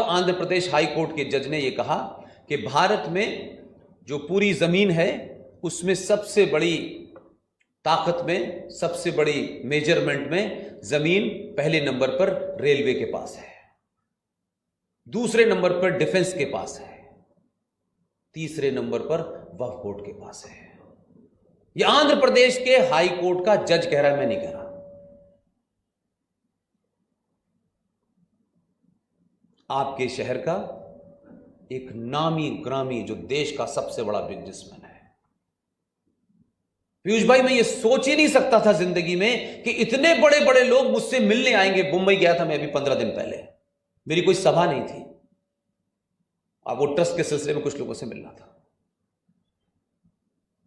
Andhra Pradesh high court के जज ने यह कहा कि भारत में जो पूरी जमीन है उसमें सबसे बड़ी ताकत में, सबसे बड़ी मेजरमेंट में जमीन पहले नंबर पर रेलवे के पास है, दूसरे नंबर पर डिफेंस के पास है, तीसरे नंबर पर वक्फ बोर्ड के पास है। यह आंध्र प्रदेश के हाई कोर्ट का जज कह रहा है, मैं नहीं कह रहा। आपके शहर का एक नामी ग्रामी जो देश का सबसे बड़ा बिजनेसमैन है। पीयूष भाई, मैं ये सोच ही नहीं सकता था जिंदगी में कि इतने बड़े बड़े लोग मुझसे मिलने आएंगे। मुंबई गया था मैं अभी 15 दिन पहले, मेरी कोई सभा नहीं थी, अब वो ट्रस्ट के सिलसिले में कुछ लोगों से मिलना था।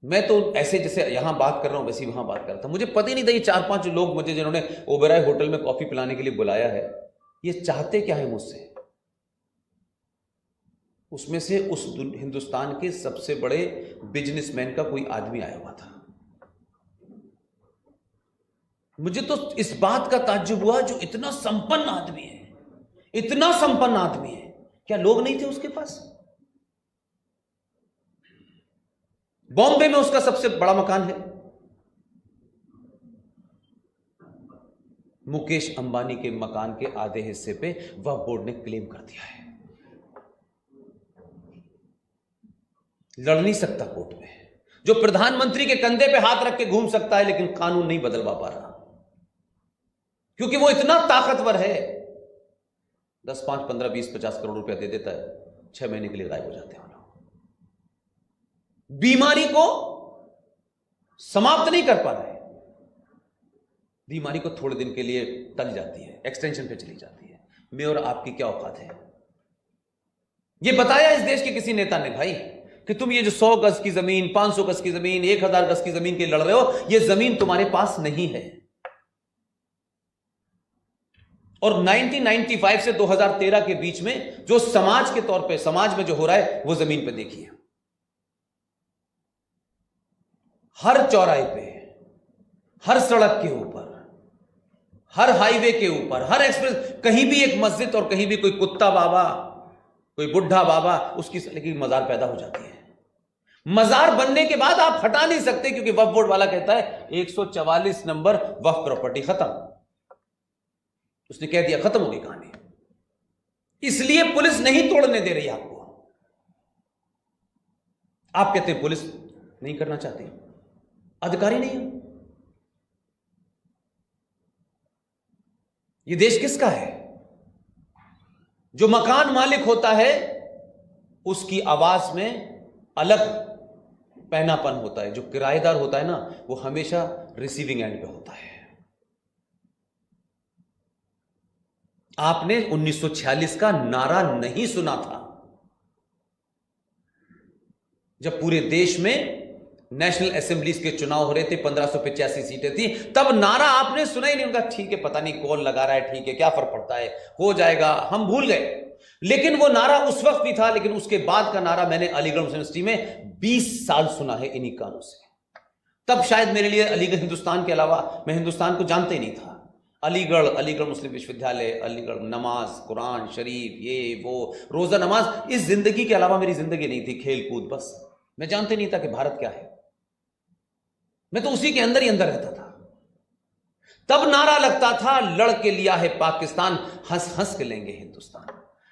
मैं तो ऐसे जैसे यहां बात कर रहा हूं वैसे ही वहां बात कर रहा था। मुझे पता ही नहीं था ये 4-5 लोग मुझे जिन्होंने ओबेरॉय होटल में कॉफी पिलाने के लिए बुलाया है, ये चाहते क्या है मुझसे। उसमें से उस हिंदुस्तान के सबसे बड़े बिजनेसमैन का कोई आदमी आया हुआ था। मुझे तो इस बात का ताज्जुब हुआ, जो इतना संपन्न आदमी है, इतना संपन्न आदमी है, क्या लोग नहीं थे उसके पास। बॉम्बे में उसका सबसे बड़ा मकान है। मुकेश अंबानी के मकान के आधे हिस्से पे वक्फ बोर्ड ने क्लेम कर दिया है। लड़ नहीं सकता कोर्ट में। जो प्रधानमंत्री के कंधे पे हाथ रख के घूम सकता है, लेकिन कानून नहीं बदलवा पा रहा, क्योंकि वो इतना ताकतवर है। 10, 5, 15, 20, 50 करोड़ रुपया दे देता है, 6 महीने के लिए गायब हो जाते हैं। बीमारी को समाप्त नहीं कर पा रहे, बीमारी को थोड़े दिन के लिए टल जाती है, एक्सटेंशन पे चली जाती है। मैं और आपकी क्या औकात है। ये बताया इस देश के किसी नेता ने भाई कि तुम ये जो 100 गज की जमीन, 500 गज की जमीन, 1000 गज की जमीन के लड़ रहे हो, ये जमीन तुम्हारे पास नहीं है। और 1995 से 2013 के बीच में जो समाज के तौर पे, समाज में जो हो रहा है, वो जमीन पे देखिए। हर चौराहे पे, हर सड़क के ऊपर, हर हाईवे के ऊपर, हर एक्सप्रेस, कहीं भी एक मस्जिद और कहीं भी कोई कुत्ता बाबा, कोई बुढ़ा बाबा, उसकी लेकिन मजार पैदा हो जाती है। मजार बनने के बाद आप हटा नहीं सकते, क्योंकि वक्फ बोर्ड वाला कहता है 144 नंबर वक्फ प्रॉपर्टी खत्म। उसने कह दिया, खत्म हो गई कहानी। इसलिए पुलिस नहीं तोड़ने दे रही आपको। आप कहते हैं पुलिस नहीं करना चाहती, अधिकारी नहीं है। यह देश किसका है? जो मकान मालिक होता है उसकी आवाज में अलग पहनापन होता है। जो किराएदार होता है ना, वो हमेशा रिसीविंग एंड पे होता है। आपने 1946 का नारा नहीं सुना था, जब पूरे देश में नेशनल असेंबलीज के चुनाव हो रहे थे, 1585 सीटें थी, तब नारा आपने सुना ही नहीं। उनका ठीक है, पता नहीं कौन लगा रहा है, ठीक है, क्या फर्क पड़ता है, हो जाएगा, हम भूल गए। लेकिन वो नारा उस वक्त भी था। लेकिन उसके बाद का नारा मैंने अलीगढ़ यूनिवर्सिटी में 20 साल सुना है इन्हीं कानों से। तब शायद मेरे लिए अलीगढ़, हिंदुस्तान के अलावा मैं हिंदुस्तान को जानते ही नहीं था। अलीगढ़, अलीगढ़ मुस्लिम विश्वविद्यालय, अलीगढ़, नमाज, कुरान शरीफ, ये वो, रोजा नमाज, इस जिंदगी के अलावा मेरी जिंदगी नहीं थी। खेल कूद, बस मैं जानते नहीं था कि भारत क्या है। मैं तो उसी के अंदर ही अंदर रहता था। तब नारा लगता था, लड़ के लिया है पाकिस्तान, हंस हंस के लेंगे हिंदुस्तान।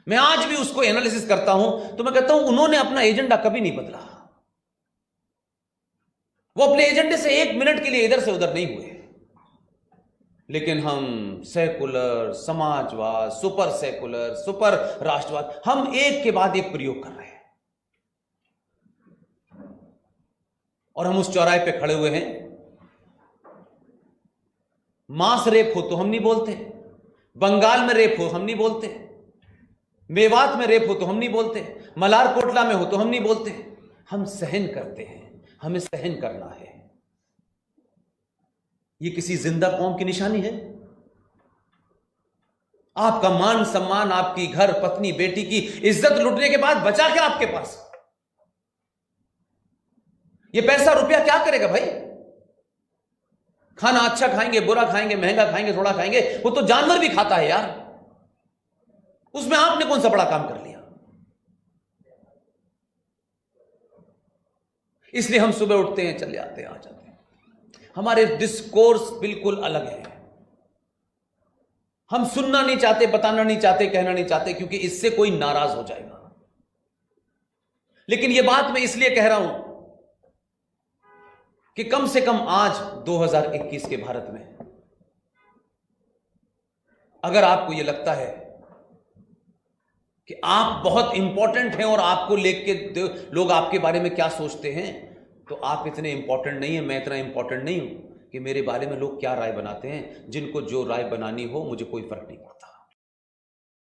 मैं आज भी उसको एनालिसिस करता हूं तो मैं कहता हूं उन्होंने अपना एजेंडा कभी नहीं बदला। वो अपने एजेंडे से 1 मिनट के लिए इधर से उधर नहीं हुए। लेकिन हम सेकुलर, समाजवाद, सुपर सेकुलर, सुपर राष्ट्रवाद, हम एक के बाद एक प्रयोग कर रहे हैं। और हम उस चौराहे पे खड़े हुए हैं। मांस रेप हो तो हम नहीं बोलते, बंगाल में रेप हो हम नहीं बोलते, मेवात में रेप हो तो हम नहीं बोलते, मलारकोटला में हो तो हम नहीं बोलते। हम सहन करते हैं, हमें सहन करना है। यह किसी जिंदा कौम की निशानी है? आपका मान सम्मान, आपकी घर, पत्नी, बेटी की इज्जत लुटने के बाद बचा क्या आपके पास? ये पैसा रुपया क्या करेगा भाई? खाना अच्छा खाएंगे, बुरा खाएंगे, महंगा खाएंगे, थोड़ा खाएंगे, वो तो जानवर भी खाता है यार। उसमें आपने कौन सा बड़ा काम कर लिया? इसलिए हम सुबह उठते हैं, चले आते हैं, आ जाते हैं। हमारे डिस्कोर्स बिल्कुल अलग है। हम सुनना नहीं चाहते, बताना नहीं चाहते, कहना नहीं चाहते, क्योंकि इससे कोई नाराज हो जाएगा। लेकिन यह बात मैं इसलिए कह रहा हूं कि कम से कम आज 2021 के भारत में अगर आपको यह लगता है कि आप बहुत इंपॉर्टेंट हैं और आपको लेके लोग आपके बारे में क्या सोचते हैं, तो आप इतने इंपॉर्टेंट नहीं हैं, मैं इतना इंपॉर्टेंट नहीं हूं कि मेरे बारे में लोग क्या राय बनाते हैं। जिनको जो राय बनानी हो, मुझे कोई फर्क नहीं पड़ता।